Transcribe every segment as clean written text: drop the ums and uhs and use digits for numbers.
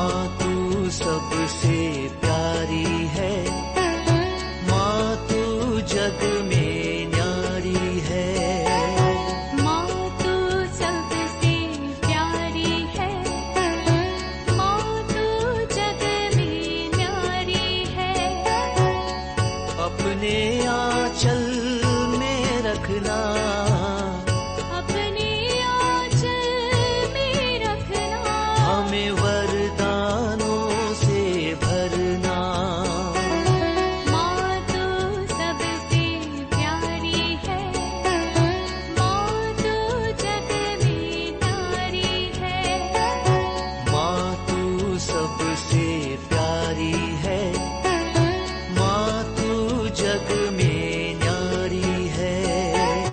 माँ तू सबसे प्यारी है, माँ तू जग में न्यारी है। माँ तू सबसे प्यारी है, माँ तू जग में न्यारी है। अपने आंचल में रखना, अपने आंचल में रखना। हमें वरदानों से भरना। माँ तू सबसे प्यारी है, माँ तू जग में न्यारी है। माँ तू सबसे प्यारी है, माँ तू जग में न्यारी है।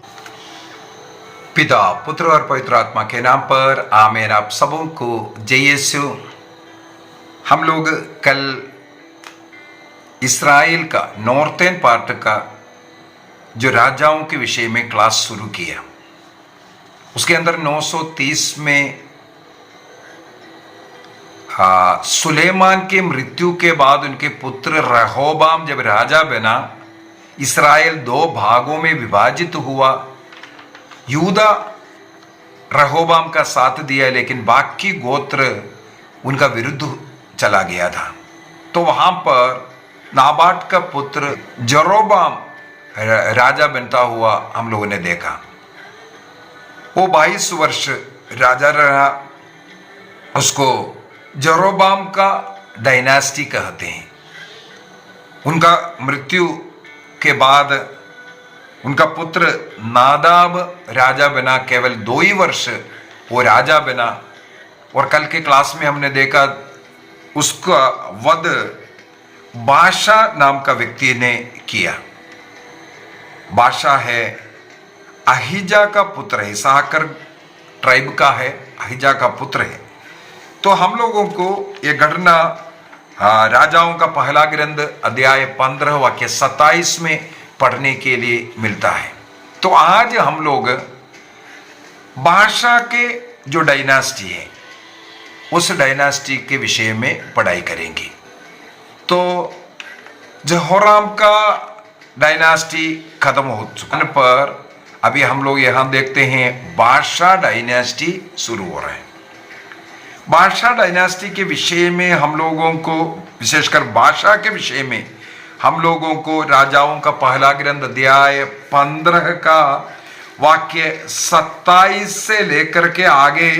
पिता, पुत्र और पवित्र आत्मा के नाम पर आमीन। आप सबों को जय यीशु। हम लोग कल इस्राएल का नॉर्थर्न पार्ट का जो राजाओं के विषय में क्लास शुरू किया। उसके अंदर 930 में सुलेमान के मृत्यु के बाद उनके पुत्र रहोबाम जब राजा बना, इस्राएल दो भागों में विभाजित हुआ। यूदा रहोबाम का साथ दिया, लेकिन बाकी गोत्र उनका विरुद्ध चला गया था। तो वहां पर नाबाट का पुत्र जरोबाम राजा बनता हुआ हम लोगों ने देखा। वो 22 वर्ष राजा रहा। उसको जरोबाम का डायनास्टी कहते हैं। उनका मृत्यु के बाद उनका पुत्र नादाब राजा बना। केवल 2 ही वर्ष वो राजा बना। और कल के क्लास में हमने देखा उसका वध बाशा नाम का व्यक्ति ने किया। बाशा है अहिजा का पुत्र है, इसाकर ट्राइब का है, अहिजा का पुत्र है। तो हम लोगों को ये घटना राजाओं का पहला ग्रंथ अध्याय 15 वाक्य 27 में पढ़ने के लिए मिलता है। तो आज हम लोग बाशा के जो डायनास्टी है उस डायनास्टी के विषय में पढ़ाई करेंगे। तो जहोराम का डायनास्टी खत्म हो चुके पर अभी हम लोग यहां देखते हैं बादशाह डायनास्टी शुरू हो रहा है। बादशाह डायनास्टी के विषय में हम लोगों को, विशेषकर बादशाह के विषय में हम लोगों को राजाओं का पहला ग्रंथ अध्याय 15 का वाक्य 27 से लेकर के आगे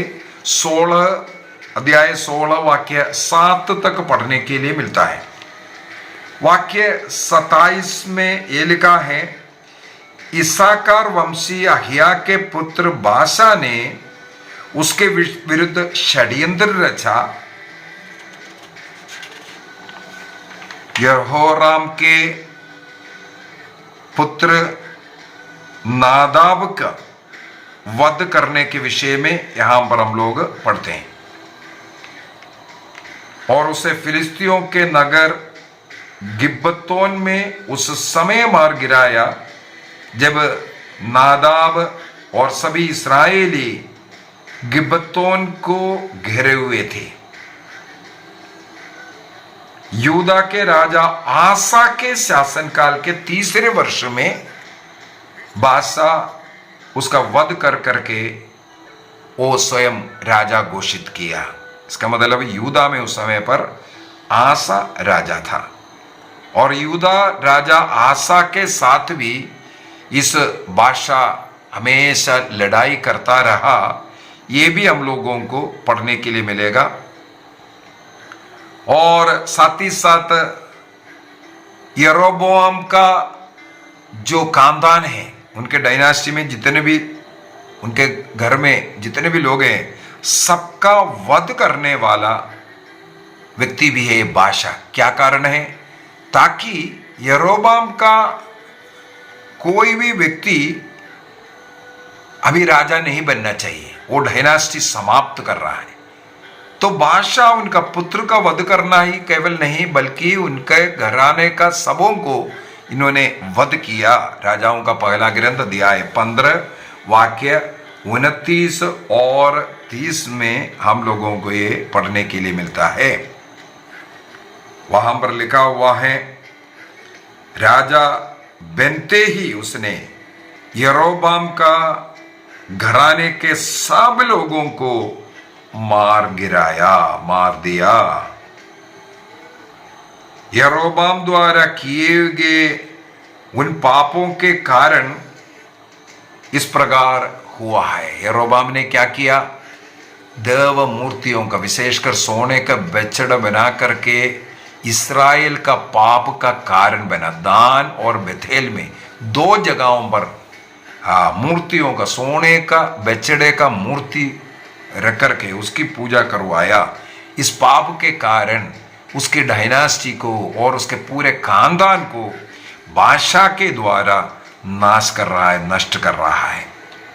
16 अध्याय 16 वाक्य 7 तक पढ़ने के लिए मिलता है। वाक्य 27 में ये लिखा है, इसाकार वंशी अहिया के पुत्र बाशा ने उसके विरुद्ध षड्यंत्र रचा। यहोराम के पुत्र नादाब का वध करने के विषय में यहां पर हम लोग पढ़ते हैं। और उसे फिलिस्तियों के नगर गिब्बतोन में उस समय मार गिराया जब नादाब और सभी इस्राएली गिब्बतोन को घेरे हुए थे। यूदा के राजा आसा के शासनकाल के 3रे वर्ष में बादशाह उसका वध कर करके वो स्वयं राजा घोषित किया। इसका मतलब यूदा में उस समय पर आसा राजा था। और यूदा राजा आसा के साथ भी इस बादशाह हमेशा लड़ाई करता रहा। ये भी हम लोगों को पढ़ने के लिए मिलेगा। और साथ ही साथ यरोबोआम का जो खानदान है, उनके डायनास्टी में जितने भी उनके घर में जितने भी लोग हैं, सबका वध करने वाला व्यक्ति भी है बादशाह। क्या कारण है? ताकि यरोबाम का कोई भी व्यक्ति अभी राजा नहीं बनना चाहिए, वो डायनास्टी समाप्त कर रहा है। तो बादशाह उनका पुत्र का वध करना ही केवल नहीं, बल्कि उनके घराने का सबों को इन्होंने वध किया। राजाओं का पहला ग्रंथ अध्याय 15 वाक्य 29 और 30 में हम लोगों को ये पढ़ने के लिए मिलता है। वहां पर लिखा हुआ है, राजा बनते ही उसने यरोबाम का घराने के सब लोगों को मार गिराया, मार दिया। यरोबाम द्वारा किए गए उन पापों के कारण इस प्रकार हुआ है। यरोबाम ने क्या किया? देव मूर्तियों का, विशेषकर सोने का बछड़ा बना करके इस्राएल का पाप का कारण बना। दान और बेथेल में 2 जगहों पर मूर्तियों का, सोने का बछड़े का मूर्ति रख करके उसकी पूजा करवाया। इस पाप के कारण उसके डायनास्टी को और उसके पूरे खानदान को बादशाह के द्वारा नाश कर रहा है, नष्ट कर रहा है।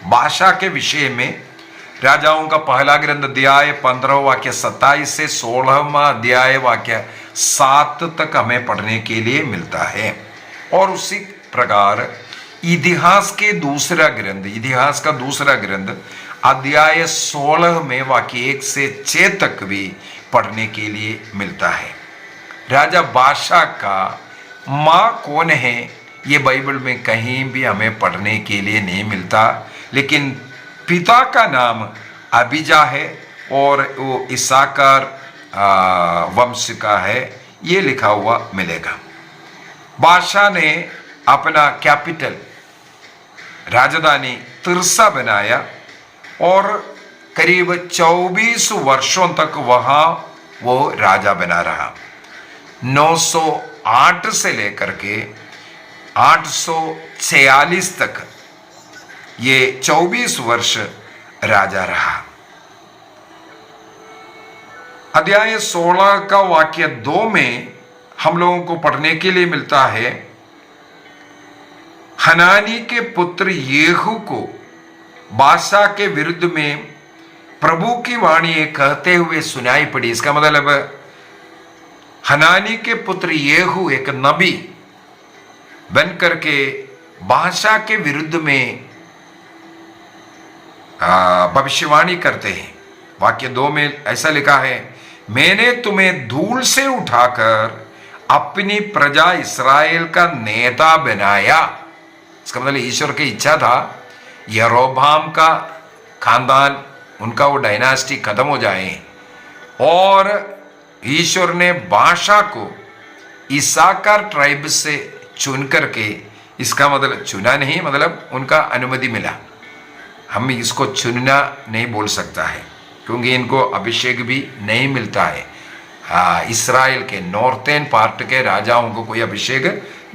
बादशाह के विषय में राजाओं का पहला ग्रंथ अध्याय 15 वाक्य 27 से 16वां अध्याय वाक्य 7 तक हमें पढ़ने के लिए मिलता है। और उसी प्रकार इतिहास का दूसरा ग्रंथ अध्याय 16 में वाक्य 1 से 6 तक भी पढ़ने के लिए मिलता है। राजा बादशाह का माँ कौन है ये बाइबल में कहीं भी हमें पढ़ने के लिए नहीं मिलता, लेकिन पिता का नाम अबीजा है और वो इसाकार वंश का है, ये लिखा हुआ मिलेगा। बादशाह ने अपना कैपिटल, राजधानी तिर्सा बनाया और करीब 24 वर्षों तक वहां वो राजा बना रहा। 908 से लेकर के 846 तक ये 24 वर्ष राजा रहा। अध्याय 16 का वाक्य 2 में हम लोगों को पढ़ने के लिए मिलता है, हनानी के पुत्र येहू को बादशाह के विरुद्ध में प्रभु की वाणी कहते हुए सुनाई पड़ी। इसका मतलब हनानी के पुत्र येहू एक नबी बन करके बादशाह के विरुद्ध में भविष्यवाणी करते हैं। वाक्य 2 में ऐसा लिखा है, मैंने तुम्हें धूल से उठाकर अपनी प्रजा इस्राएल का नेता बनाया। इसका मतलब ईश्वर की इच्छा था यरोबाम का खानदान, उनका वो डायनास्टी खत्म हो जाए, और ईश्वर ने बादशाह को इसाकार ट्राइब से चुन करके, इसका मतलब चुना नहीं, मतलब उनका अनुमति मिला। हम इसको चुनना नहीं बोल सकता है क्योंकि इनको अभिषेक भी नहीं मिलता है। इस्राएल के नॉर्थर्न पार्ट के राजाओं को कोई अभिषेक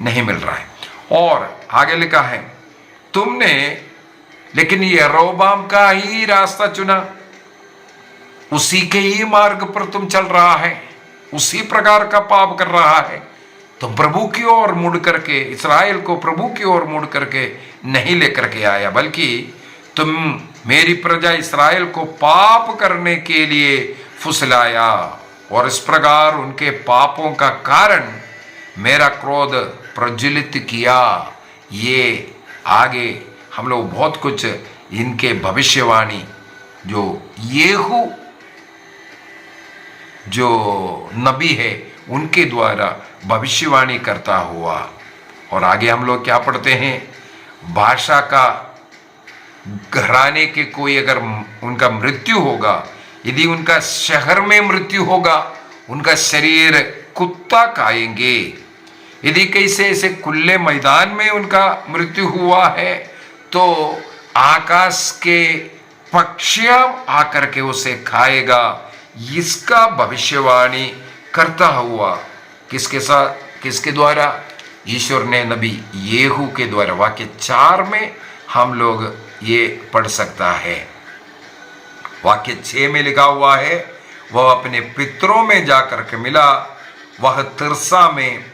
नहीं मिल रहा है। और आगे लिखा है, तुमने लेकिन यरोबाम का ही रास्ता चुना, उसी के ही मार्ग पर तुम चल रहा है, उसी प्रकार का पाप कर रहा है। तुम प्रभु की ओर मुड़ करके, इस्राएल को प्रभु की ओर मुड़ करके नहीं लेकर के आया, बल्कि तुम मेरी प्रजा इस्राएल को पाप करने के लिए फुसलाया और इस प्रकार उनके पापों का कारण मेरा क्रोध प्रज्वलित किया। ये आगे हम लोग बहुत कुछ इनके भविष्यवाणी, जो येहू जो नबी है उनके द्वारा भविष्यवाणी करता हुआ। और आगे हम लोग क्या पढ़ते हैं, बादशाह का घराने के कोई अगर उनका मृत्यु होगा, यदि उनका शहर में मृत्यु होगा, उनका शरीर कुत्ता खाएंगे। यदि कैसे ऐसे खुले मैदान में उनका मृत्यु हुआ है तो आकाश के पक्षियां आकर के उसे खाएगा। इसका भविष्यवाणी करता हुआ किसके साथ, किसके द्वारा? ईश्वर ने नबी येहू के द्वारा। वाक्य 4 में हम लोग ये पढ़ सकता है। वाक्य 6 में लिखा हुआ है, वह अपने पितरों में जाकर के मिला, वह तिर्सा में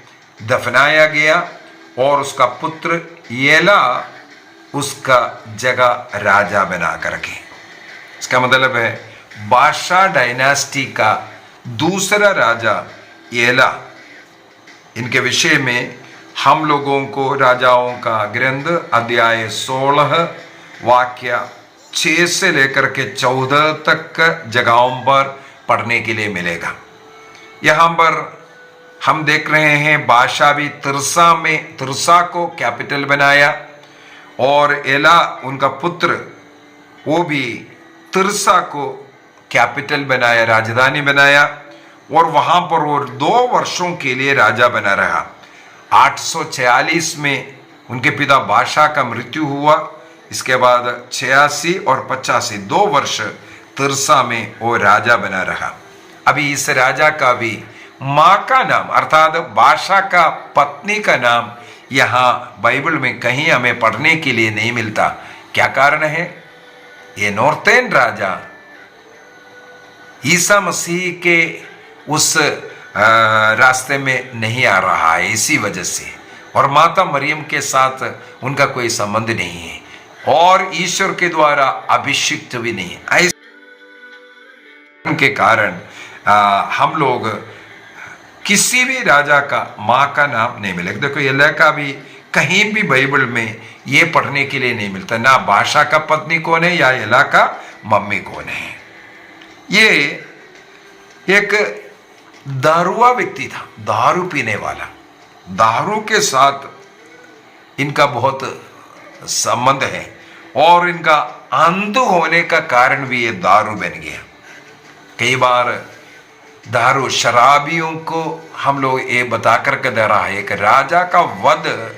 दफनाया गया और उसका पुत्र येला उसका जगह राजा बना करके। इसका मतलब है बादशाह डायनास्टी का दूसरा राजा येला। इनके विषय में हम लोगों को राजाओं का ग्रंथ अध्याय 16 वाक्य 6 से लेकर के 14 तक जगहों पर पढ़ने के लिए मिलेगा। यहाँ पर हम देख रहे हैं बादशाह भी तिर्सा को कैपिटल बनाया, और एला उनका पुत्र वो भी तिर्सा को कैपिटल बनाया, राजधानी बनाया, और वहां पर वो 2 वर्षों के लिए राजा बना रहा। 846 में उनके पिता बादशाह का मृत्यु हुआ। इसके बाद 86 और 85 2 वर्ष तिर्सा में वो राजा बना रहा। अभी इस राजा का भी माँ का नाम अर्थात बादशाह का पत्नी का नाम यहाँ बाइबल में कहीं हमें पढ़ने के लिए नहीं मिलता। क्या कारण है? ये नॉर्थर्न राजा ईसा मसीह के उस रास्ते में नहीं आ रहा है, इसी वजह से। और माता मरियम के साथ उनका कोई संबंध नहीं है, और ईश्वर के द्वारा अभिषिक्त भी नहीं है। के कारण हम लोग किसी भी राजा का माँ का नाम नहीं मिलेगा। देखो एला का भी कहीं भी बाइबल में ये पढ़ने के लिए नहीं मिलता, ना बादशाह का पत्नी कौन है या एला का मम्मी कौन है। ये एक दारुआ व्यक्ति था, दारू पीने वाला। दारू के साथ इनका बहुत संबंध है, और इनका अंध होने का कारण भी ये दारू बन गया। कई बार दारू शराबियों को हम लोग ये बता करके दे रहा है, एक राजा का वध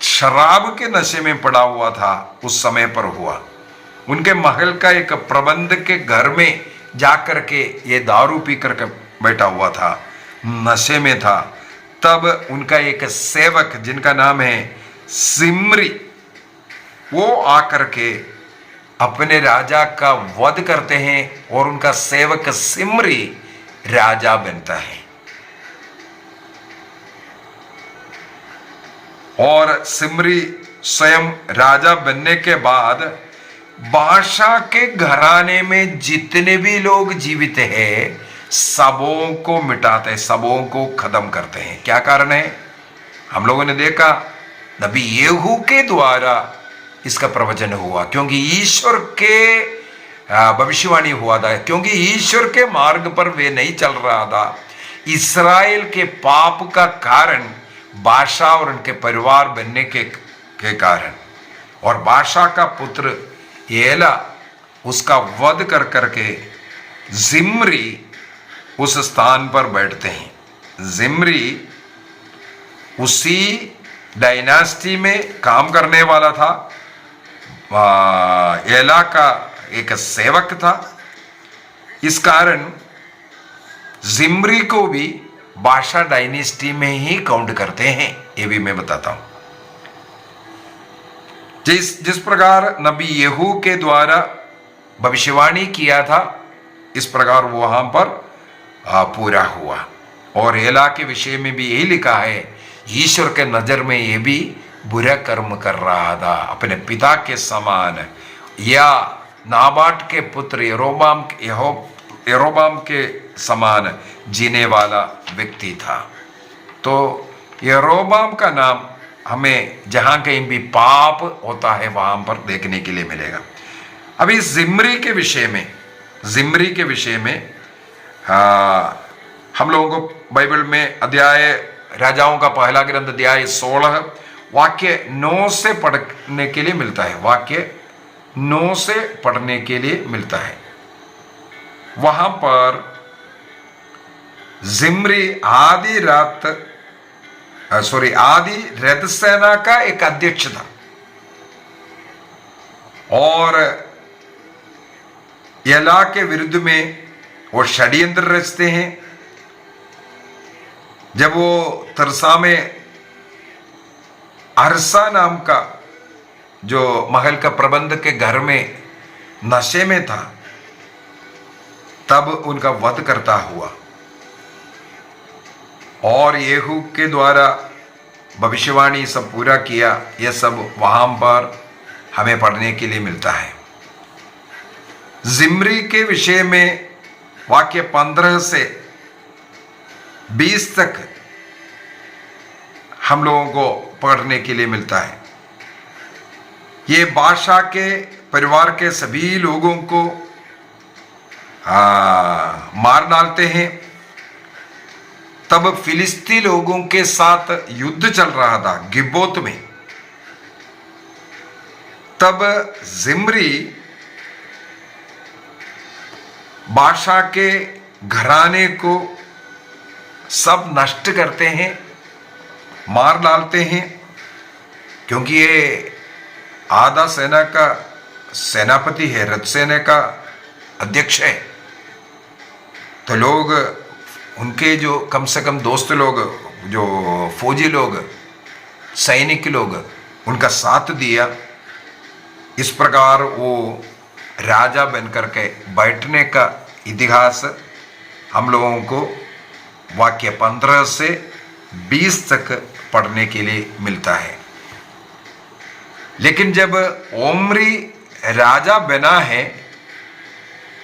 शराब के नशे में पड़ा हुआ था, उस समय पर हुआ। उनके महल का एक प्रबंधक के घर में जाकर के ये दारू पी करके बैठा हुआ था, नशे में था। तब उनका एक सेवक जिनका नाम है सिमरी, वो आकर के अपने राजा का वध करते हैं, और उनका सेवक सिमरी राजा बनता है। और सिमरी स्वयं राजा बनने के बाद बादशाह के घराने में जितने भी लोग जीवित हैं सबों को मिटाते हैं, सबों को खत्म करते हैं। क्या कारण है? हम लोगों ने देखा नबी येहू के द्वारा इसका प्रवचन हुआ, क्योंकि ईश्वर के भविष्यवाणी हुआ था, क्योंकि ईश्वर के मार्ग पर वे नहीं चल रहा था। इस्राएल के पाप का कारण बादशाह और उनके परिवार बनने के कारण, और बादशाह का पुत्र एला उसका वध कर करके जिम्री उस स्थान पर बैठते हैं। जिम्री उसी डायनास्टी में काम करने वाला था, एला का एक सेवक था। इस कारण जिम्री को भी बादशाह डायनेस्टी में ही काउंट करते हैं, ये भी मैं बताता हूं। जिस प्रकार नबी येहू के द्वारा भविष्यवाणी किया था, इस प्रकार वो वहां पर पूरा हुआ। और एला के विषय में भी यही लिखा है, ईश्वर के नजर में ये भी बुरा कर्म कर रहा था, अपने पिता के समान, या नाबाट के पुत्र यरोबाम के समान जीने वाला व्यक्ति था। तो यरोबाम का नाम हमें जहां कहीं भी पाप होता है वहां पर देखने के लिए मिलेगा। अभी जिम्री के विषय में हम लोगों को बाइबल में अध्याय राजाओं का पहला ग्रंथ अध्याय 16 वाक्य 9 से पढ़ने के लिए मिलता है। वाक्य 9 से पढ़ने के लिए मिलता है। वहां पर जिम्री आदि रथ सेना का एक अध्यक्ष था, और एला के विरुद्ध में वो षड्यंत्र रचते हैं। जब वो तिर्सा में अरसा नाम का जो महल का प्रबंधक के घर में नशे में था, तब उनका वध करता हुआ। और येहू के द्वारा भविष्यवाणी सब पूरा किया, यह सब वहां पर हमें पढ़ने के लिए मिलता है। जिम्री के विषय में वाक्य 15 से 20 तक हम लोगों को पढ़ने के लिए मिलता है। ये बादशाह के परिवार के सभी लोगों को मार डालते हैं। तब फिलिस्ती लोगों के साथ युद्ध चल रहा था गिब्बोत में। तब जिम्री बादशाह के घराने को सब नष्ट करते हैं, मार डालते हैं, क्योंकि ये आधा सेना का सेनापति है, रथ सेना का अध्यक्ष है। तो लोग उनके जो कम से कम दोस्त लोग, जो फौजी लोग, सैनिक लोग, उनका साथ दिया। इस प्रकार वो राजा बनकर के बैठने का इतिहास हम लोगों को वाक्य 15 से 20 तक पढ़ने के लिए मिलता है। लेकिन जब ओमरी राजा बना है,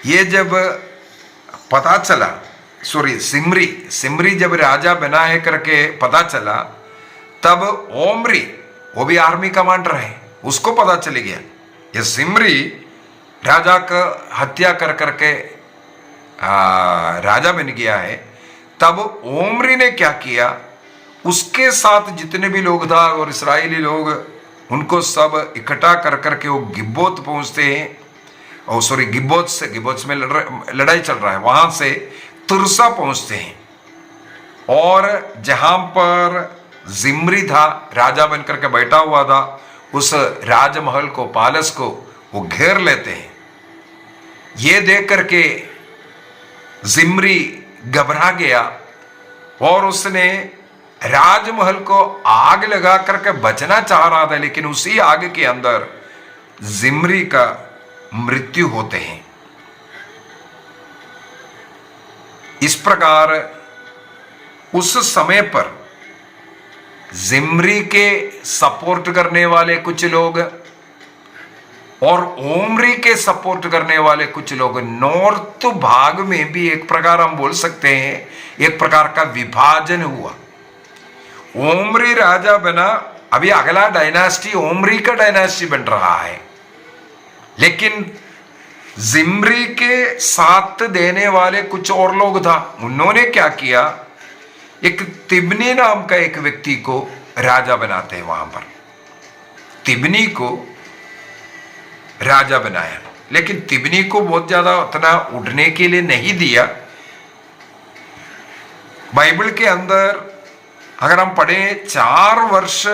ये जब पता चला, सिमरी जब राजा बना है करके पता चला, तब ओमरी, वो भी आर्मी कमांडर है, उसको पता चल गया ये सिमरी राजा का हत्या कर करके राजा बन गया है। तब ओमरी ने क्या किया, उसके साथ जितने भी लोग था और इस्राएली लोग, उनको सब इकट्ठा कर करके वो गिब्बोत पहुंचते हैं। और गिब्बोत में लड़ाई चल रहा है, वहां से तिर्सा पहुंचते हैं। और जहां पर जिम्री था, राजा बनकर के बैठा हुआ था, उस राजमहल को, पैलेस को वो घेर लेते हैं। ये देख करके जिम्री घबरा गया और उसने राजमहल को आग लगा करके बचना चाह रहा था, लेकिन उसी आग के अंदर जिम्री का मृत्यु होते हैं। इस प्रकार उस समय पर जिम्री के सपोर्ट करने वाले कुछ लोग और ओमरी के सपोर्ट करने वाले कुछ लोग, नॉर्थ भाग में भी एक प्रकार हम बोल सकते हैं, एक प्रकार का विभाजन हुआ। ओमरी राजा बना, अभी अगला डायनास्टी ओमरी का डायनास्टी बन रहा है। लेकिन जिम्री के साथ देने वाले कुछ और लोग था, उन्होंने क्या किया, एक तिब्नी नाम का एक व्यक्ति को राजा बनाते हैं। वहां पर तिब्नी को राजा बनाया, लेकिन तिब्नी को बहुत ज्यादा उतना उड़ने के लिए नहीं दिया। बाइबल के अंदर अगर हम पढ़ें, 4 वर्ष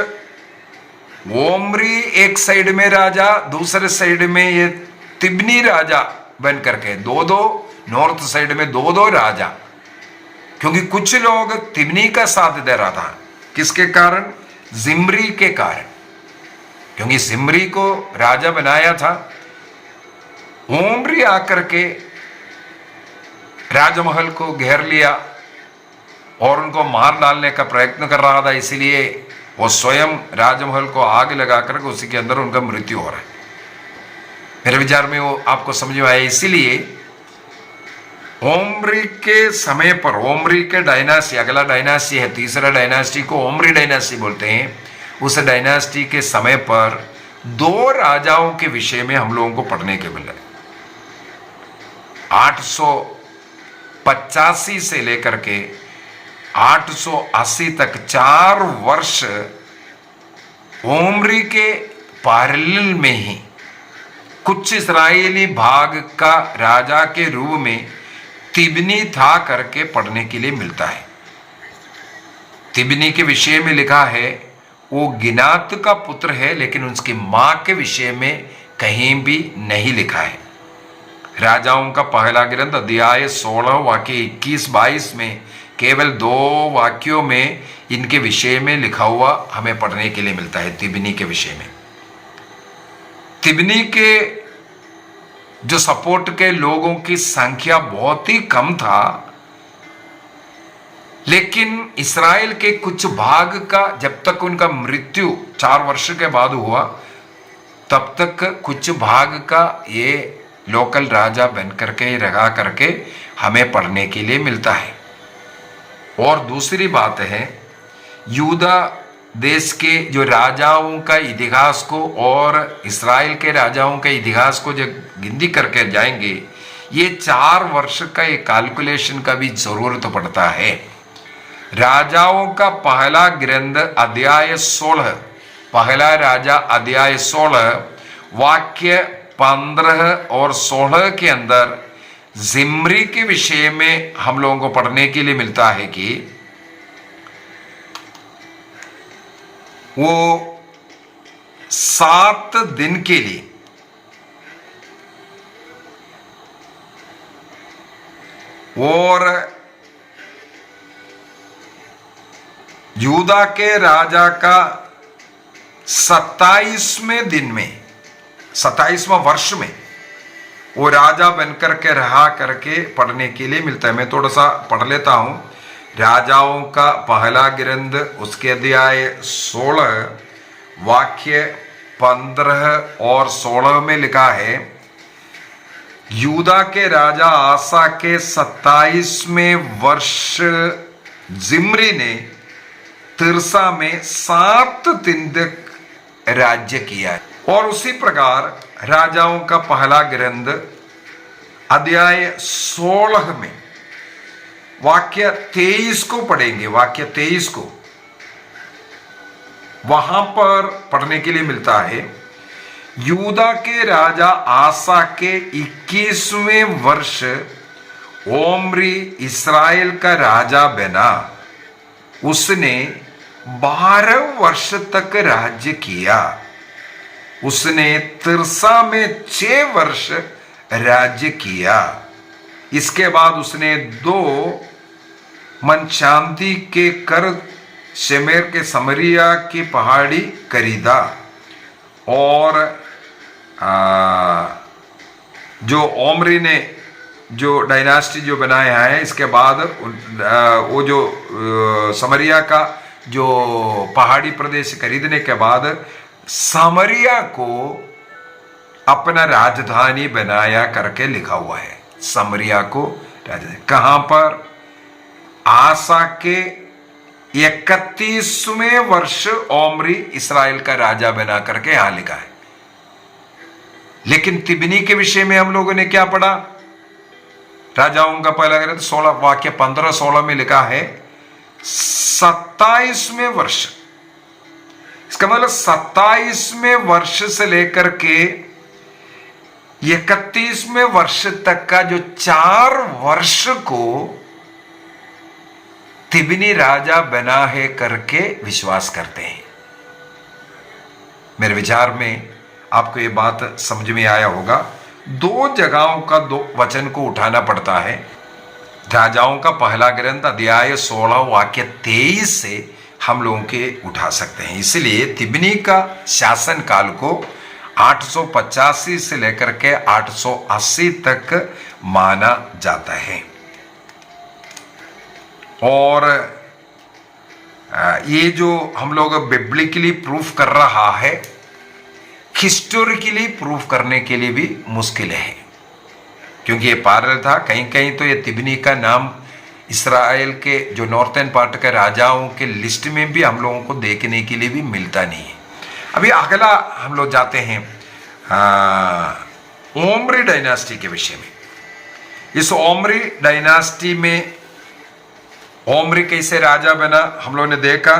ओमरी एक साइड में राजा, दूसरे साइड में ये तिब्नी राजा बन करके, दो नॉर्थ साइड में 2 राजा। क्योंकि कुछ लोग तिब्नी का साथ दे रहा था, किसके कारण, जिम्री के कारण, क्योंकि जिम्री को राजा बनाया था। ओमरी आकर के राजमहल को घेर लिया और उनको मार डालने का प्रयत्न कर रहा था, इसलिए वो स्वयं राजमहल को आग लगा करके उसी के अंदर उनका मृत्यु हो रहा है। मेरे विचार में वो आपको समझ में आया। इसीलिए ओमरी के समय पर, ओमरी के डायनास्टी, अगला डायनास्टी है, तीसरा डायनास्टी को ओमरी डायनास्टी बोलते हैं, उस डायनास्टी के समय पर 2 राजाओं के विषय में हम लोगों को पढ़ने के मिला। 885 से लेकर के 880 तक 4 वर्ष ओमरी के पैरेलल में ही कुछ इस्राएली भाग का राजा के रूप में तिब्नी था करके पढ़ने के लिए मिलता है। तिब्नी के विषय में लिखा है वो गिनात का पुत्र है, लेकिन उसकी मां के विषय में कहीं भी नहीं लिखा है। राजाओं का पहला ग्रंथ अध्याय 16 वाक्य 21-22 में केवल 2 वाक्यों में इनके विषय में लिखा हुआ हमें पढ़ने के लिए मिलता है। तिब्नी के विषय में, तिब्नी के जो सपोर्ट के लोगों की संख्या बहुत ही कम था, लेकिन इस्राएल के कुछ भाग का जब तक उनका मृत्यु 4 वर्ष के बाद हुआ, तब तक कुछ भाग का ये लोकल राजा बन करके रहा करके हमें पढ़ने के लिए मिलता है। और दूसरी बात है, यूदा देश के जो राजाओं का इतिहास को और इस्राएल के राजाओं के इतिहास को जब गिनती करके जाएंगे, ये 4 वर्ष का एक कैलकुलेशन का भी जरूरत पड़ता है। राजाओं का पहला ग्रंथ अध्याय 16, पहला राजा अध्याय 16 वाक्य 15 और 16 के अंदर जिम्री के विषय में हम लोगों को पढ़ने के लिए मिलता है कि वो 7 दिन के लिए और यूदा के राजा का 27वें दिन में, 27वां वर्ष में वो राजा बनकर के रहा करके पढ़ने के लिए मिलता है। मैं थोड़ा सा पढ़ लेता हूं। राजाओं का पहला ग्रंथ उसके अध्याय 16 वाक्य 15 और 16 में लिखा है, यूदा के राजा आसा के 27वें वर्ष जिम्री ने तिर्सा में 7 दिन तक राज्य किया। और उसी प्रकार राजाओं का पहला ग्रंथ अध्याय 16 में वाक्य 23 को पढ़ेंगे। वाक्य 23 को वहां पर पढ़ने के लिए मिलता है, यूदा के राजा आसा के 21वें वर्ष ओम्री इस्राएल का राजा बना। उसने 12 वर्ष तक राज्य किया। उसने तिर्सा में 6 वर्ष राज्य किया। इसके बाद उसने 2 मन चांदी के कर शेमेर के समरिया की पहाड़ी खरीदा और जो ओमरी ने जो डायनास्टी जो बनाया है, इसके बाद वो जो समरिया का जो पहाड़ी प्रदेश खरीदने के बाद समरिया को अपना राजधानी बनाया करके लिखा हुआ है। समरिया को राजधानी कहां पर? आसा के 31वें वर्ष ओमरी इस्राएल का राजा बना करके यहां लिखा है। लेकिन तिबनी के विषय में हम लोगों ने क्या पढ़ा? राजाओं का पहला ग्रंथ 16 वाक्य 15-16 में लिखा है 27वें वर्ष। इसका मतलब 27वें वर्ष से लेकर के 31वें वर्ष तक का जो 4 वर्ष को तिबनी राजा बना है करके विश्वास करते हैं। मेरे विचार में आपको ये बात समझ में आया होगा। 2 जगहों का 2 वचन को उठाना पड़ता है। राजाओं का पहला ग्रंथ अध्याय 16 वाक्य 23 से हम लोगों के उठा सकते हैं। इसलिए तिबनी का शासन काल को 885 से लेकर के 880 तक माना जाता है। और ये जो हम लोग बिब्लिकली प्रूफ कर रहा है, हिस्टोरिकली प्रूफ करने के लिए भी मुश्किल है, क्योंकि ये पैरेलल था। कहीं कहीं तो ये तिबनी का नाम इस्राएल के जो नॉर्थन पार्ट के राजाओं के लिस्ट में भी हम लोगों को देखने के लिए भी मिलता नहीं है। अभी अगला हम लोग जाते हैं ओमरी डायनास्टी के विषय में। इस ओमरी डायनास्टी में ओमरी कैसे राजा बना हम लोगों ने देखा।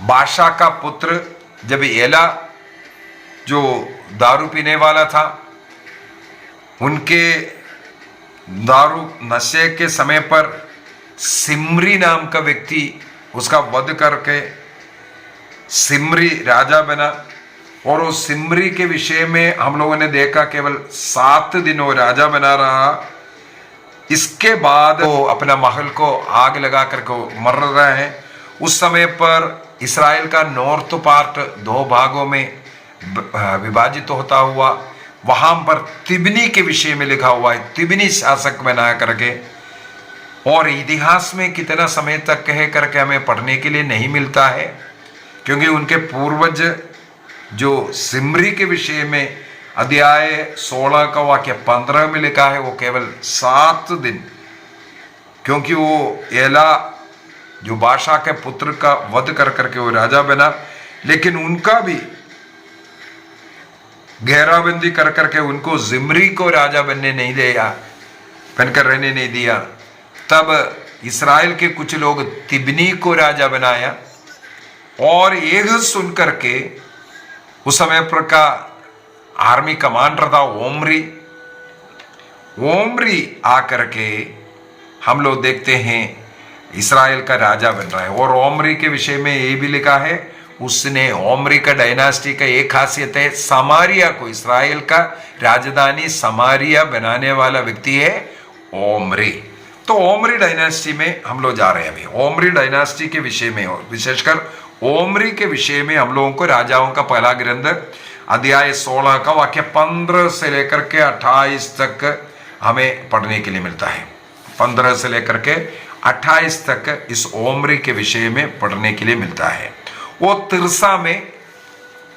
बादशाह का पुत्र जब एला जो दारू पीने वाला था, उनके दारू नशे के समय पर सिमरी नाम का व्यक्ति उसका वध करके सिमरी राजा बना। और उस सिमरी के विषय में हम लोगों ने देखा केवल 7 दिन वो राजा बना रहा। इसके बाद वो अपना महल को आग लगा करके मर रहे हैं। उस समय पर इस्राएल का नॉर्थ पार्ट 2 भागों में विभाजित होता हुआ, वहां पर तिबनी के विषय में लिखा हुआ है, तिबनी शासक बना करके। और इतिहास में कितना समय तक कहे करके हमें पढ़ने के लिए नहीं मिलता है, क्योंकि उनके पूर्वज जो सिमरी के विषय में अध्याय 16 का वाक्य 15 में लिखा है, वो केवल 7 दिन, क्योंकि वो एला जो बादशाह के पुत्र का वध कर करके वो राजा बना, लेकिन उनका भी घेराबंदी कर करके उनको जिम्री को राजा बनकर रहने नहीं दिया। तब इस्राएल के कुछ लोग तिब्नी को राजा बनाया, और एक सुन करके उस समय पर का आर्मी कमांडर था ओमरी आकर के हम लोग देखते हैं इस्राएल का राजा बन रहा है। और ओमरी के विषय में ये भी लिखा है, उसने ओमरी का डायनास्टी का एक खासियत है, समारिया को, इस्राएल का राजधानी समारिया बनाने वाला व्यक्ति है ओमरी। तो ओमरी डायनास्टी में हम लोग जा रहे हैं अभी। ओमरी डायनास्टी के विषय में और विशेषकर ओमरी के विषय में हम लोगों को राजाओं का पहला ग्रंथ अध्याय 16 का वाक्य 15 से लेकर के 28 तक हमें पढ़ने के लिए मिलता है। 15 से लेकर के 28 तक इस ओमरी के विषय में पढ़ने के लिए मिलता है। वो तिरसा में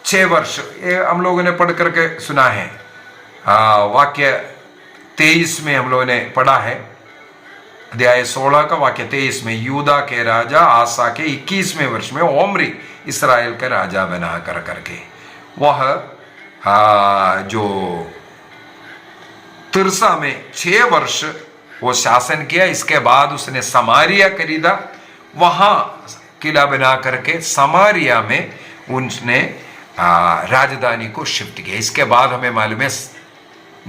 6 वर्ष, ये हम लोगों ने पढ़ करके सुना है। वाक्य 23 में हम लोगों ने पढ़ा है, अध्याय 16 का वाक्य 23 में, यूदा के राजा आसा के 21वें वर्ष में ओमरी इस्राएल का राजा बना कर करके वह जो तिरसा में 6 वर्ष वो शासन किया। इसके बाद उसने समारिया खरीदा, वहां किला बना करके समारिया में उसने राजधानी को शिफ्ट किया। इसके बाद हमें मालूम है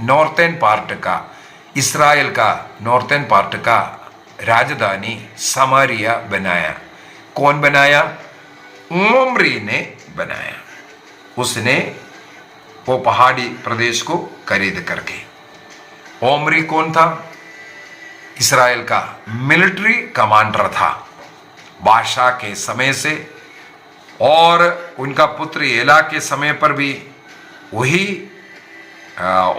नॉर्थर्न पार्ट का, इस्राएल का नॉर्थर्न पार्ट का राजधानी समारिया बनाया। कौन बनाया? ओमरी ने बनाया। उसने वो पहाड़ी प्रदेश को खरीद करके। ओमरी कौन था? इस्राएल का मिलिट्री कमांडर था बादशाह के समय से, और उनका पुत्र एला के समय पर भी वही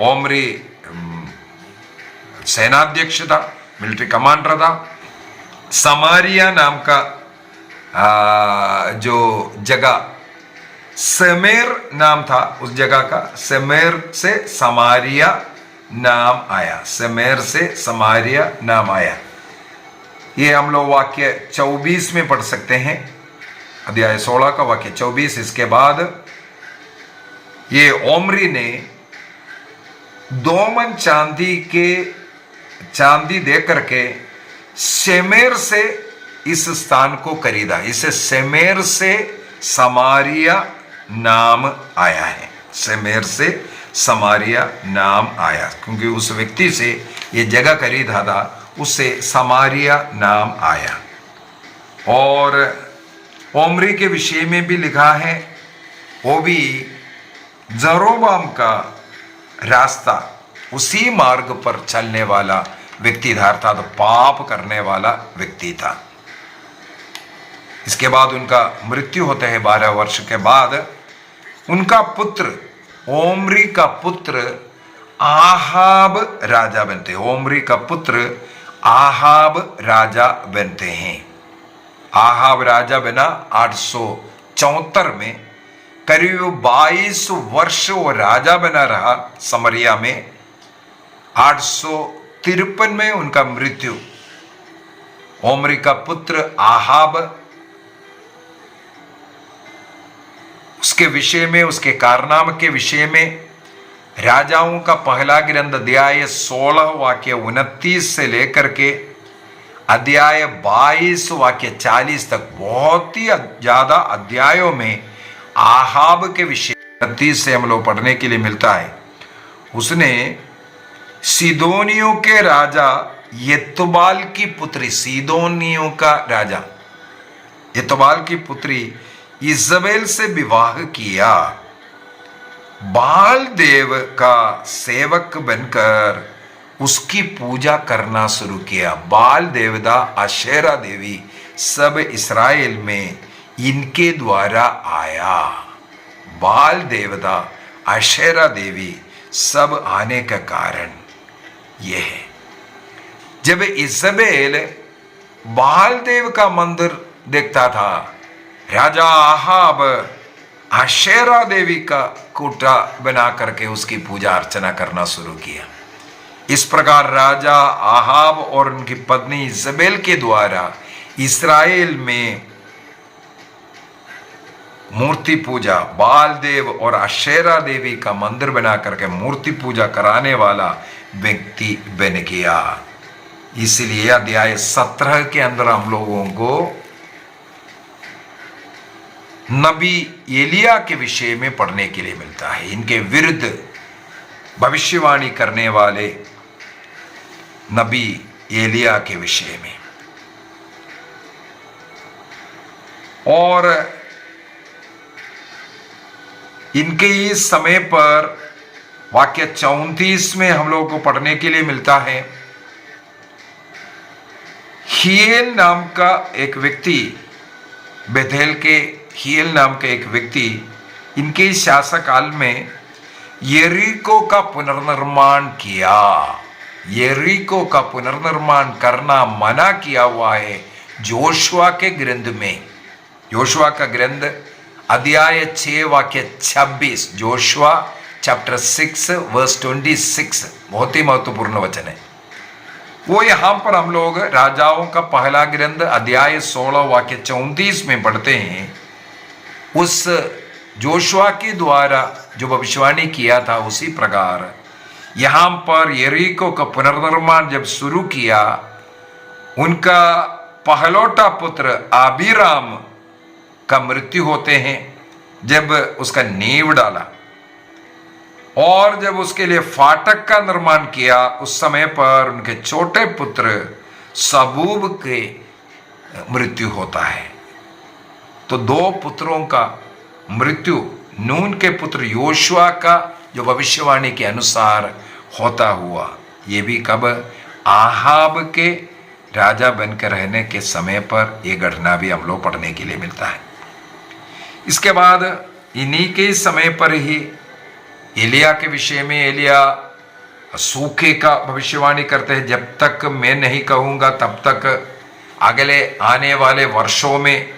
ओमरी सेनाध्यक्ष था, मिलिट्री कमांडर था। समारिया नाम का जो जगह, सेमेर नाम था उस जगह का, सेमेर से समारिया नाम आया, सेमेर से समारिया नाम आया। ये हम लोग वाक्य 24 में पढ़ सकते हैं, अध्याय 16 का वाक्य 24। इसके बाद ये ओमरी ने 2 मन चांदी दे करके सेमेर से इस स्थान को खरीदा। इसे सेमेर से समारिया नाम आया है, सेमेर से समारिया नाम आया, क्योंकि उस व्यक्ति से ये जगह खरीदा था, उससे समारिया नाम आया। और ओमरी के विषय में भी लिखा है, वो भी जरोबाम का रास्ता, उसी मार्ग पर चलने वाला व्यक्ति था, तो पाप करने वाला व्यक्ति था। इसके बाद उनका मृत्यु होता है 12 वर्ष के बाद। उनका पुत्र, ओमरी का पुत्र आहाब राजा बनते हैं। ओमरी का पुत्र आहाब राजा बनते हैं। आहाब राजा बना 874 में, करीब 22 वर्ष वो राजा बना रहा समरिया में। 853 में उनका मृत्यु। ओमरी का पुत्र आहाब, उसके विषय में, उसके कारनामे के विषय में राजाओं का पहला ग्रंथ अध्याय 16 वाक्य 29 से लेकर के अध्याय 22 वाक्य 40 तक बहुत ही ज्यादा अध्यायों में आहाब के विषय 29 से हम लोग पढ़ने के लिए मिलता है। उसने सीदोनियों के राजा यतुबाल की पुत्री, सीदोनियों का राजा यतुबाल की पुत्री इजबेल से विवाह किया। बाल देव का सेवक बनकर उसकी पूजा करना शुरू किया। बाल देवता, अशेरा देवी सब इस्राएल में इनके द्वारा आया। बाल देवता, अशेरा देवी सब आने का कारण यह है। जब इजबेल बाल देव का मंदिर देखता था, राजा आहाब अशेरा देवी का कूटा बना करके उसकी पूजा अर्चना करना शुरू किया। इस प्रकार राजा आहाब और उनकी पत्नी इजबेल के द्वारा इस्राएल में मूर्ति पूजा, बाल देव और अशेरा देवी का मंदिर बना करके मूर्ति पूजा कराने वाला व्यक्ति बन गया। इसलिए अध्याय 17 के अंदर हम लोगों को नबी एलिया के विषय में पढ़ने के लिए मिलता है, इनके विरुद्ध भविष्यवाणी करने वाले नबी एलिया के विषय में। और इनके इस समय पर वाक्य 34 में हम लोगों को पढ़ने के लिए मिलता है, हिएल नाम का एक व्यक्ति, बेथेल के हिएल नाम का एक व्यक्ति इनके शासनकाल में यरीको का पुनर्निर्माण किया। यरीको का पुनर्निर्माण करना मना किया हुआ है जोशुआ के ग्रंथ में। जोशुआ का ग्रंथ अध्याय 6 वाक्य 26, जोशुआ चैप्टर 6 वर्स 26, बहुत ही महत्वपूर्ण वचन है वो। यहां पर हम लोग राजाओं का पहला ग्रंथ अध्याय 16 वाक्य 34 में पढ़ते हैं। उस जोशुआ के द्वारा जो भविष्यवाणी किया था उसी प्रकार यहां पर यरीको का पुनर्निर्माण जब शुरू किया, उनका पहलौटा पुत्र आबीराम का मृत्यु होते हैं जब उसका नींव डाला, और जब उसके लिए फाटक का निर्माण किया उस समय पर उनके छोटे पुत्र सबूब के मृत्यु होता है। तो 2 पुत्रों का मृत्यु नून के पुत्र योशुआ का जो भविष्यवाणी के अनुसार होता हुआ, ये भी कब? आहाब के राजा बनकर रहने के समय पर यह घटना भी हम लोग पढ़ने के लिए मिलता है। इसके बाद इन्हीं के समय पर ही एलिया के विषय में एलिया सूखे का भविष्यवाणी करते हैं, जब तक मैं नहीं कहूँगा तब तक अगले आने वाले वर्षों में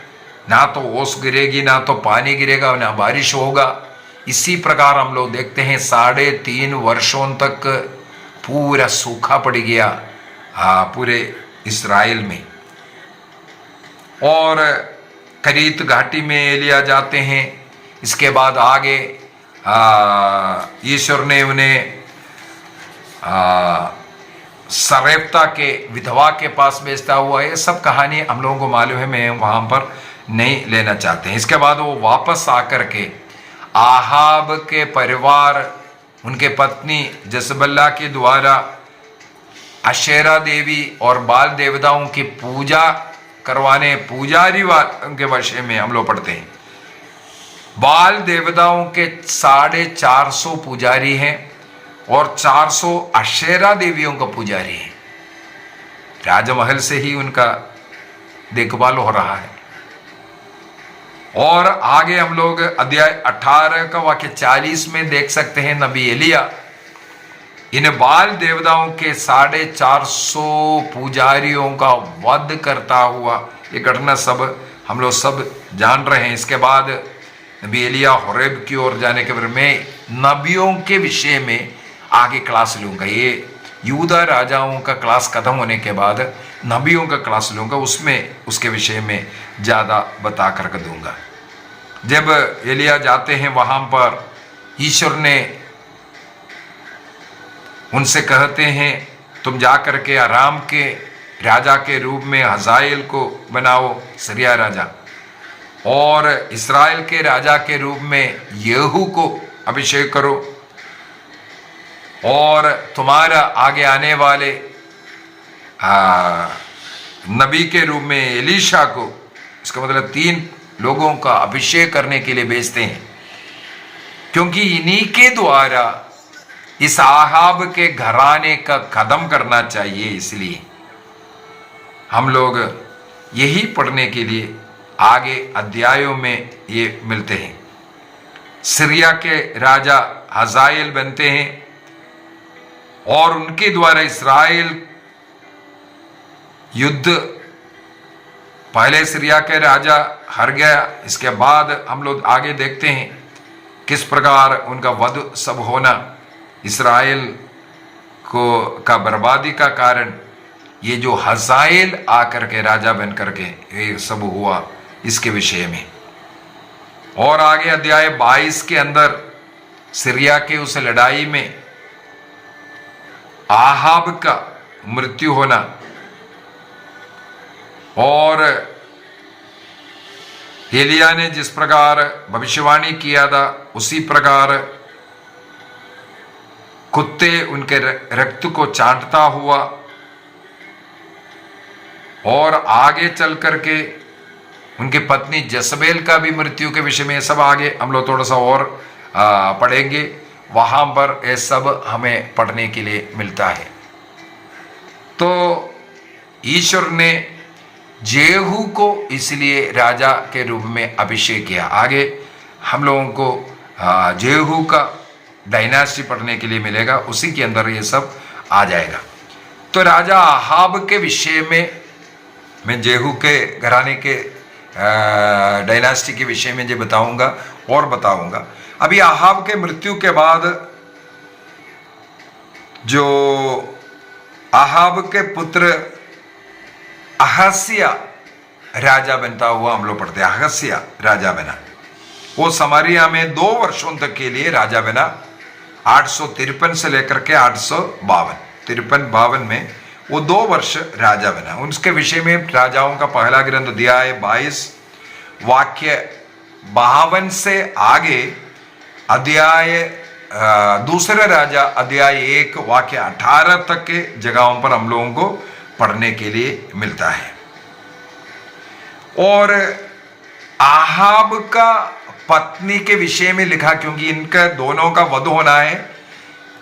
ना तो ओस गिरेगी, ना तो पानी गिरेगा, ना बारिश होगा। इसी प्रकार हम लोग देखते हैं 3.5 वर्षों तक पूरा सूखा पड़ गया पूरे इस्राएल में। और करीत घाटी में एलिया जाते हैं। इसके बाद आगे ईश्वर ने उन्हें सरेप्ता के विधवा के पास भेजता हुआ। ये सब कहानी हम लोगों को मालूम है, मैं वहां पर नहीं लेना चाहते हैं। इसके बाद वो वापस आकर के आहाब के परिवार, उनके पत्नी जसबल्ला के द्वारा अशेरा देवी और बाल देवताओं की पूजा करवाने पुजारी के विषय में हम लोग पढ़ते हैं। बाल देवताओं के 450 पुजारी हैं और 400 अशेरा देवियों का पुजारी है। राजमहल से ही उनका देखभाल हो रहा है। और आगे हम लोग अध्याय 18 का वाक्य 40 में देख सकते हैं, नबी एलिया इन बाल देवताओं के 450 पुजारियों का वध करता हुआ, ये घटना सब हम लोग सब जान रहे हैं। इसके बाद नबी एलिया होरेब की ओर जाने के बाद मैं नबियों के विषय में आगे क्लास लूंगा। ये यूदा राजाओं का क्लास खत्म होने के बाद नबियों का क्लास लूंगा, उसमें उसके विषय में ज़्यादा बता कर दूंगा। जब एलिया जाते हैं वहां पर ईश्वर ने उनसे कहते हैं तुम जाकर के आराम के राजा के रूप में हजाएल को बनाओ सीरिया राजा, और इस्राएल के राजा के रूप में येहू को अभिषेक करो, और तुम्हारा आगे आने वाले नबी के रूप में एलीशा को, इसका मतलब 3 लोगों का अभिषेक करने के लिए भेजते हैं, क्योंकि इन्हीं के द्वारा इस आहाब के घराने का खत्म करना चाहिए। इसलिए हम लोग यही पढ़ने के लिए आगे अध्यायों में ये मिलते हैं। सीरिया के राजा हजाएल बनते हैं और उनके द्वारा इस्राएल युद्ध, पहले सीरिया के राजा हार गया। इसके बाद हम लोग आगे देखते हैं किस प्रकार उनका वध सब होना इस्राएल को का बर्बादी का कारण ये जो हजाएल आकर के राजा बन करके ये सब हुआ इसके विषय में। और आगे अध्याय 22 के अंदर सीरिया के उस लड़ाई में आहाब का मृत्यु होना और एलिया ने जिस प्रकार भविष्यवाणी किया था उसी प्रकार कुत्ते उनके रक्त को चाटता हुआ, और आगे चल करके उनकी पत्नी जसबेल का भी मृत्यु के विषय में सब आगे हम लोग थोड़ा सा और पढ़ेंगे, वहां पर ये सब हमें पढ़ने के लिए मिलता है। तो ईश्वर ने जेहू को इसलिए राजा के रूप में अभिषेक किया। आगे हम लोगों को जेहू का डायनास्टी पढ़ने के लिए मिलेगा, उसी के अंदर ये सब आ जाएगा। तो राजा आहाब के विषय में मैं जेहू के घराने के डायनास्टी के विषय में जो बताऊंगा और बताऊंगा। अभी आहाब के मृत्यु के बाद जो आहाब के पुत्र अहस्या राजा बनता हुआ हम लोग पढ़ते हैं। अहस्या राजा बना, वो समारिया में 2 वर्षों तक के लिए राजा बना, 853 से लेकर के 852, 53-52 में वो 2 वर्ष राजा बना। उसके विषय में राजाओं का पहला ग्रंथ अध्याय 22 वाक्य 52 से आगे अध्याय दूसरा राजा अध्याय 1 वाक्य 18 तक के जगहों पर हम लोगों को पढ़ने के लिए मिलता है। और आहाब का पत्नी के विषय में लिखा, क्योंकि इनका दोनों का वध होना है,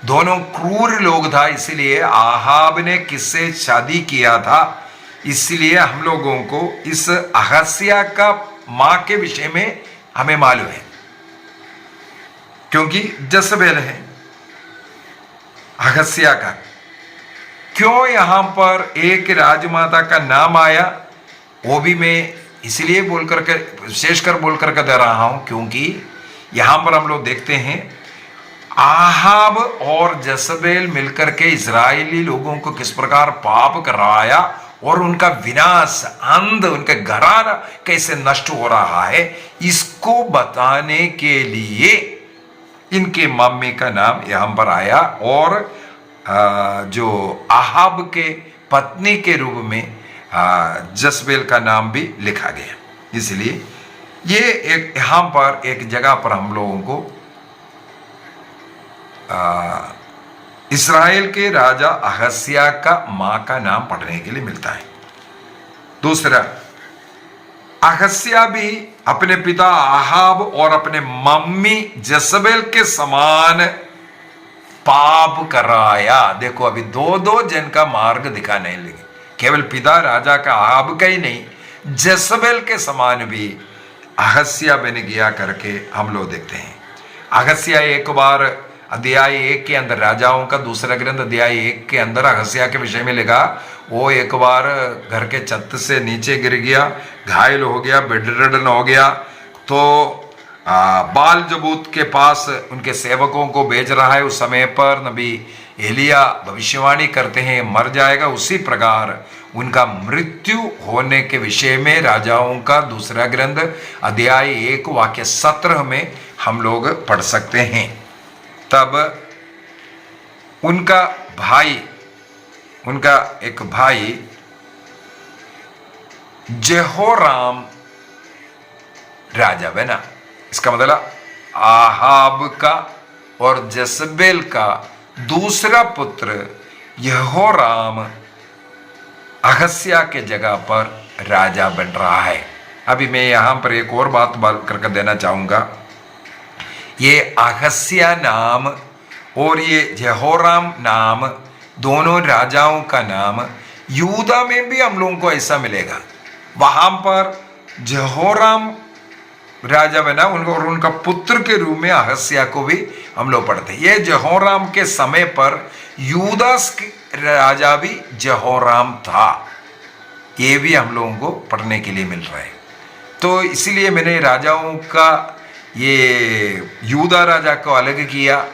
दोनों क्रूर लोग था, इसलिए आहाब ने किससे शादी किया था, इसलिए हम लोगों को इस अहस्या का मां के विषय में हमें मालूम है, क्योंकि जसबेल है अहस्या का। क्यों यहां पर एक राजमाता का नाम आया, वो भी मैं इसलिए बोल करके विशेषकर बोल करके दे रहा हूं, क्योंकि यहां पर हम लोग देखते हैं आहाब और जसबेल मिलकर के इजरायली लोगों को किस प्रकार पाप कराया और उनका विनाश, अंध उनके घराना कैसे नष्ट हो रहा है, इसको बताने के लिए इनके मम्मी का नाम यहां पर आया और जो आहाब के पत्नी के रूप में जसबेल का नाम भी लिखा गया। इसलिए ये एक यहां पर एक जगह पर हम लोगों को इस्राएल के राजा अहस्या का मां का नाम पढ़ने के लिए मिलता है। दूसरा, अहस्या भी अपने पिता आहाब और अपने मम्मी जसबेल के समान पाप कराया। देखो अभी 2 जन का मार्ग दिखाने लगे, केवल पिता राजा का आहाब का ही नहीं, जसबेल के समान भी अहस्या बन गया करके हम लोग देखते हैं। अहस्या एक बार अध्याय 1 के अंदर, राजाओं का दूसरा ग्रंथ अध्याय 1 के अंदर अहस्या के विषय में लिखा, वो एक बार घर के छत से नीचे गिर गया, घायल हो गया, बेडरिडन हो गया, तो बाल जबूत के पास उनके सेवकों को भेज रहा है। उस समय पर नबी एलिया भविष्यवाणी करते हैं मर जाएगा। उसी प्रकार उनका मृत्यु होने के विषय में राजाओं का दूसरा ग्रंथ अध्याय 1 वाक्य 17 में हम लोग पढ़ सकते हैं। तब उनका भाई, उनका एक भाई जेहोराम राजा बना। इसका मतलब आहाब का और जसबेल का दूसरा पुत्र यहोराम अहस्या के जगह पर राजा बन रहा है। अभी मैं यहां पर एक और बात करके देना चाहूंगा। ये अहस्या नाम और ये यहोराम नाम, दोनों राजाओं का नाम यूदा में भी हम लोगों को ऐसा मिलेगा। वहां पर यहोराम राजा बना और उनका पुत्र के रूप में अहस्या को भी हम लोग पढ़ते हैं। ये यहोराम के समय पर यूदा राजा भी यहोराम था, ये भी हम लोगों को पढ़ने के लिए मिल रहा है। तो इसीलिए मैंने राजाओं का ये यूदा राजा को अलग किया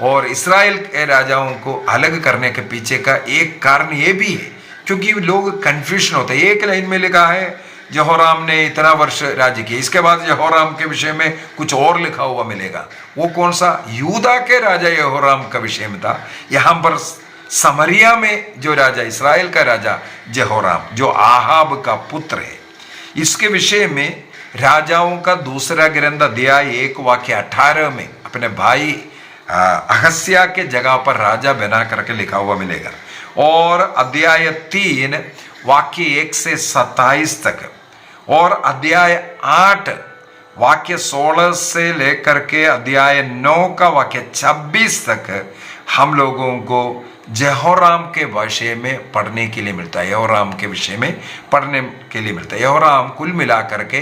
और इस्राएल के राजाओं को अलग करने के पीछे का एक कारण ये भी है क्योंकि लोग कंफ्यूजन होते हैं। एक लाइन में लिखा है यहोराम ने इतना वर्ष राज्य किया, इसके बाद यहोराम के विषय में कुछ और लिखा हुआ मिलेगा। वो कौन सा? यूदा के राजा यहोराम का विषय में था। यहां पर समरिया में जो राजा, इस्राएल का राजा यहोराम, जो आहाब का पुत्र है, इसके विषय में राजाओं का दूसरा ग्रंथ अध्याय 1 वाक्य 18 में अपने भाई अहस्या के जगह पर राजा बना करके लिखा हुआ मिलेगा। और अध्याय 3 वाक्य 1 से 27 तक, और अध्याय 8 वाक्य 16 से लेकर के अध्याय 9 का वाक्य 26 तक हम लोगों को यहोराम के विषय में पढ़ने के लिए मिलता है। यहोराम के विषय में पढ़ने के लिए मिलता है। यहोराम कुल मिलाकर के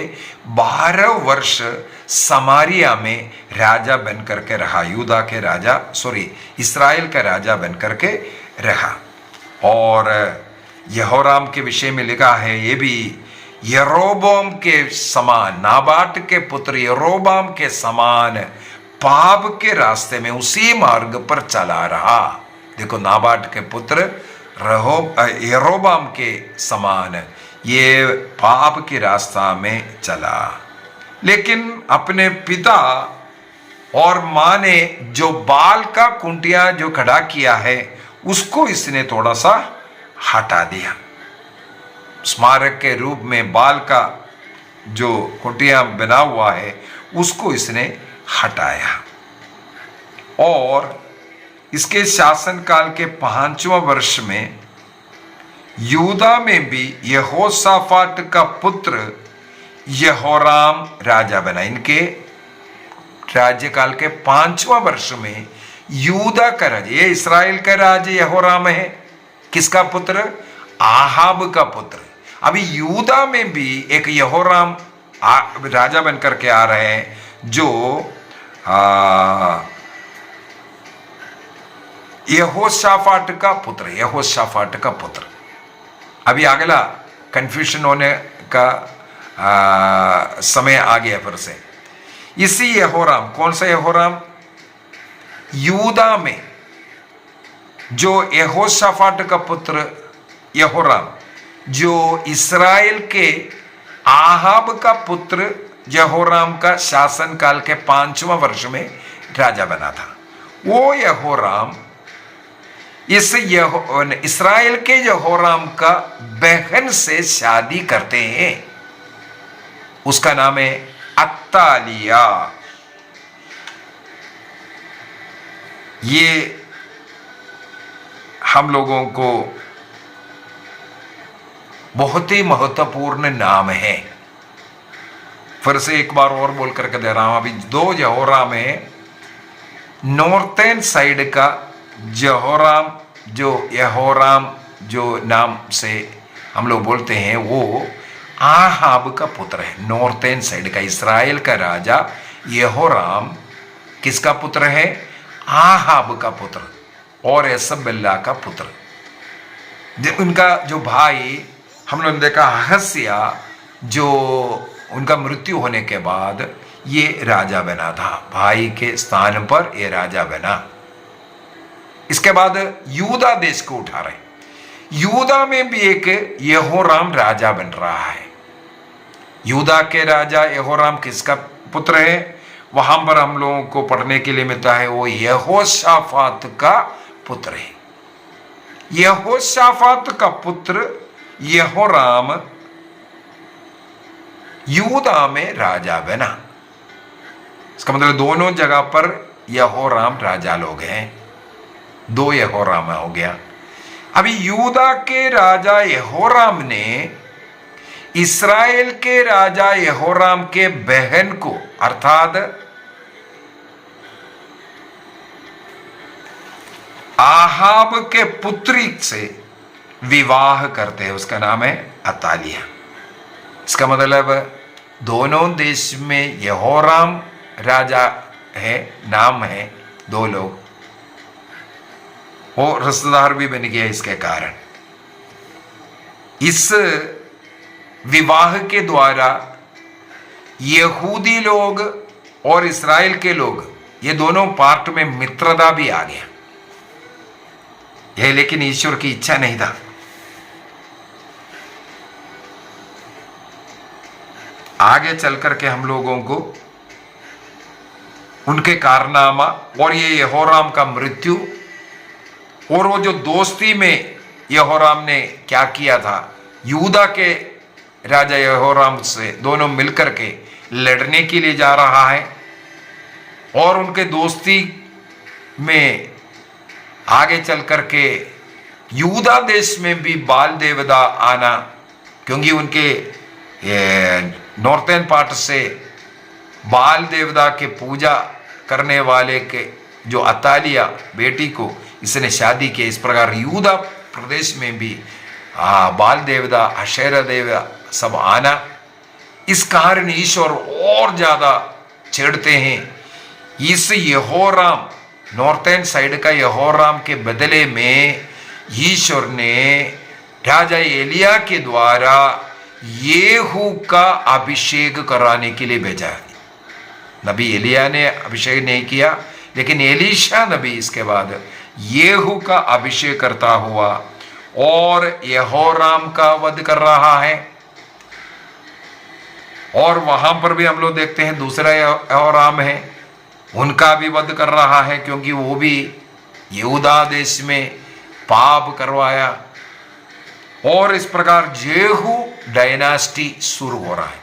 12 वर्ष समारिया में राजा बन करके रहा। यूदा के राजा, इस्राएल का राजा बन करके रहा। और यहोराम के विषय में लिखा है, ये भी यरोबाम के समान, नाबाट के पुत्र यरोबाम के समान पाप के रास्ते में उसी मार्ग पर चला रहा। देखो, नाबाट के पुत्र यरोबाम के समान ये पाप के रास्ता में चला, लेकिन अपने पिता और माँ ने जो बाल का कुंटिया जो खड़ा किया है उसको इसने थोड़ा सा हटा दिया। स्मारक के रूप में बाल का जो कुटिया बना हुआ है उसको इसने हटाया। और इसके शासनकाल के 5वां वर्ष में यूदा में भी यहोशाफाट का पुत्र यहोराम राजा बना। इनके राज्यकाल के 5वां वर्ष में यूदा का राजा, ये इस्राएल का राजा यहोराम है, किसका पुत्र? आहाब का पुत्र। अभी यूदा में भी एक यहोराम राजा बनकर के आ रहे हैं, जो यहोशाफाट का पुत्र, यहोशाफाट का पुत्र। अभी अगला कंफ्यूजन होने का समय आ गया फिर से। इसी यहोराम, कौन सा यहोराम? यूदा में जो यहोशाफाट का पुत्र यहोराम, जो इस्राएल के आहाब का पुत्र यहोराम का शासनकाल के 5वां वर्ष में राजा बना था। वो यहोराम इस्राएल के यहोराम का बहन से शादी करते हैं। उसका नाम है अत्तालिया। ये हम लोगों को बहुत ही महत्वपूर्ण नाम है। फिर से एक बार और बोल करके दे रहा हूं। अभी 2 यहोराम है। नॉर्थर्न साइड का यहोराम जो नाम से हम लोग बोलते हैं, वो आहाब का पुत्र है। नॉर्थर्न साइड का इस्राएल का राजा यहोराम किसका पुत्र है? आहाब का पुत्र और यसबेला का पुत्र। उनका जो भाई हम लोगों ने देखा अहस्या, जो उनका मृत्यु होने के बाद ये राजा बना था। भाई के स्थान पर ये राजा बना। इसके बाद यूदा देश को उठा रहे। यूदा में भी एक यहोराम राजा बन रहा है। यूदा के राजा यहोराम किसका पुत्र है? वहां पर हम लोगों को पढ़ने के लिए मिलता है, वो यहोशाफात का पुत्र है। यहोशाफात का पुत्र यहोराम यूदा में राजा बना। इसका मतलब दोनों जगह पर यहोराम राजा लोग हैं। 2 यहोराम हो गया। अभी यूदा के राजा यहोराम ने इस्राएल के राजा यहोराम के बहन को, अर्थात आहाब के पुत्री से विवाह करते हैं। उसका नाम है अतालिया। इसका मतलब दोनों देश में यहोराम राजा है, नाम है 2 लोग, वो रिश्तेदार भी बन गया। इसके कारण इस विवाह के द्वारा यहूदी लोग और इस्राएल के लोग, ये दोनों पार्ट में मित्रता भी आ गया। यह लेकिन ईश्वर की इच्छा नहीं था। आगे चल करके हम लोगों को उनके कारनामा और ये यहोराम का मृत्यु और वो जो दोस्ती में यहोराम ने क्या किया था, यूदा के राजा यहोराम से दोनों मिलकर के लड़ने के लिए जा रहा है और उनके दोस्ती में आगे चल करके यूदा देश में भी बाल देवता आना, क्योंकि उनके नॉर्थन पार्ट से बाल देवता के पूजा करने वाले के जो अतालिया बेटी को इसने शादी किया। इस प्रकार यूदा प्रदेश में भी बाल देवता अशेरा देवता सब आना, इस कारण ईश्वर और ज्यादा छेड़ते हैं। इस यहोराम नॉर्थन साइड का यहोराम के बदले में ईश्वर ने राजा एलिया के द्वारा येहू का अभिषेक कराने के लिए भेजा है। नबी एलिया ने अभिषेक नहीं किया, लेकिन एलीशा नबी इसके बाद येहू का अभिषेक करता हुआ और यहोराम का वध कर रहा है। और वहां पर भी हम लोग देखते हैं दूसरा यहोराम है, उनका भी वध कर रहा है, क्योंकि वो भी यहूदा देश में पाप करवाया। और इस प्रकार येहू डायनास्टी शुरू हो रहा है।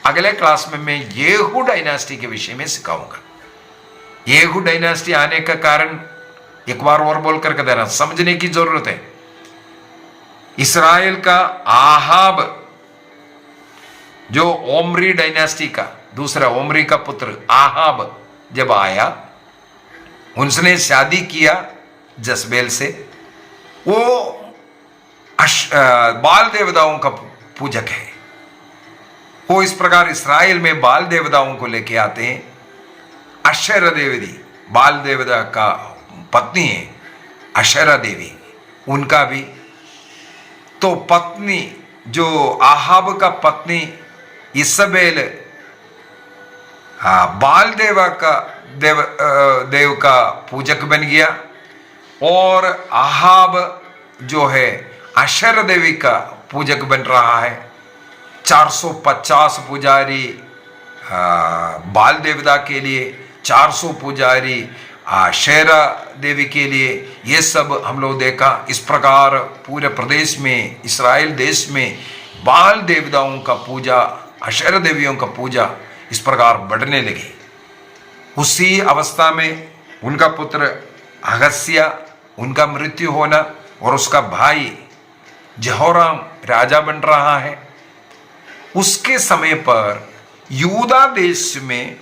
अगले क्लास में मैं येहू डायनास्टी के विषय में सिखाऊंगा। येहू डायनास्टी आने का कारण एक बार और बोल करके देना, समझने की जरूरत है। इसराइल का आहाब जो ओमरी डायनास्टी का दूसरा ओमरी का पुत्र आहाब जब आया, उसने शादी किया जसबेल से। वो बाल देवताओं का पूजक है। वो इस प्रकार इसराइल में बाल देवताओं को लेके आते हैं। अशेरा देवी बाल देवता का पत्नी है, अशेरा देवी उनका भी। तो पत्नी जो आहाब का पत्नी इसबेल बाल देव का पूजक बन गया, और आहाब जो है अशेरा देवी का पूजक बन रहा है। 450 पुजारी बाल देवता के लिए, 400 पुजारी अशेरा देवी के लिए, ये सब हम लोग देखा। इस प्रकार पूरे प्रदेश में इस्राएल देश में बाल देवताओं का पूजा, अशेरा देवियों का पूजा इस प्रकार बढ़ने लगी। उसी अवस्था में उनका पुत्र अगस्या, उनका मृत्यु होना, और उसका भाई यहोराम राजा बन रहा है। उसके समय पर यूदा देश में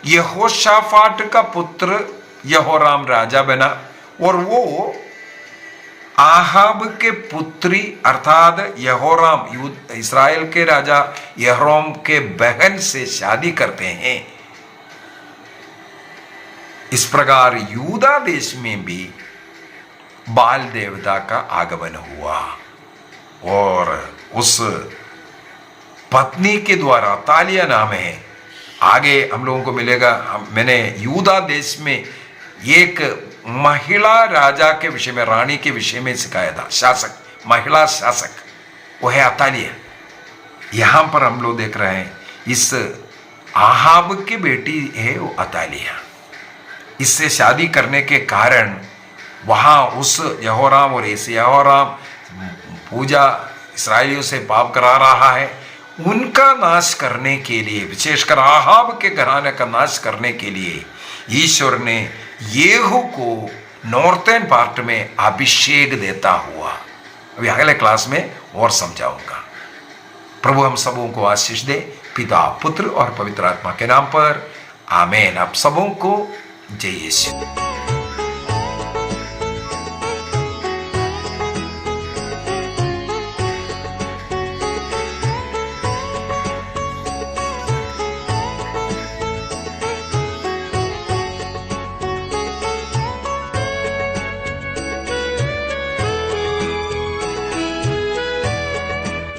यहोशाफाट का पुत्र यहोराम राजा बना, और वो आहाब के पुत्री अर्थात यहोराम इस्राएल के राजा यहोराम के बहन से शादी करते हैं। इस प्रकार यूदा देश में भी बाल देवता का आगमन हुआ, और उस पत्नी के द्वारा तालिया नाम है। आगे हम लोगों को मिलेगा। मैंने यूदा देश में एक महिला राजा के विषय में, रानी के विषय में सिखाया था, शासक, महिला शासक, वो है अतालिया। यहां पर हम लोग देख रहे हैं इस आहाब की बेटी है वो अतालिया। इससे शादी करने के कारण वहां उस यहोराम और ऐसे यहोराम पूजा इसराइलियों से पाप करा रहा है। उनका नाश करने के लिए, विशेषकर आहाब के घराने का नाश करने के लिए ईश्वर ने येहू को नॉर्थन पार्ट में अभिषेक देता हुआ, अभी अगले क्लास में और समझाऊंगा। प्रभु हम सबों को आशीष दे, पिता पुत्र और पवित्र आत्मा के नाम पर आमीन। आप सबों को जय यीशु।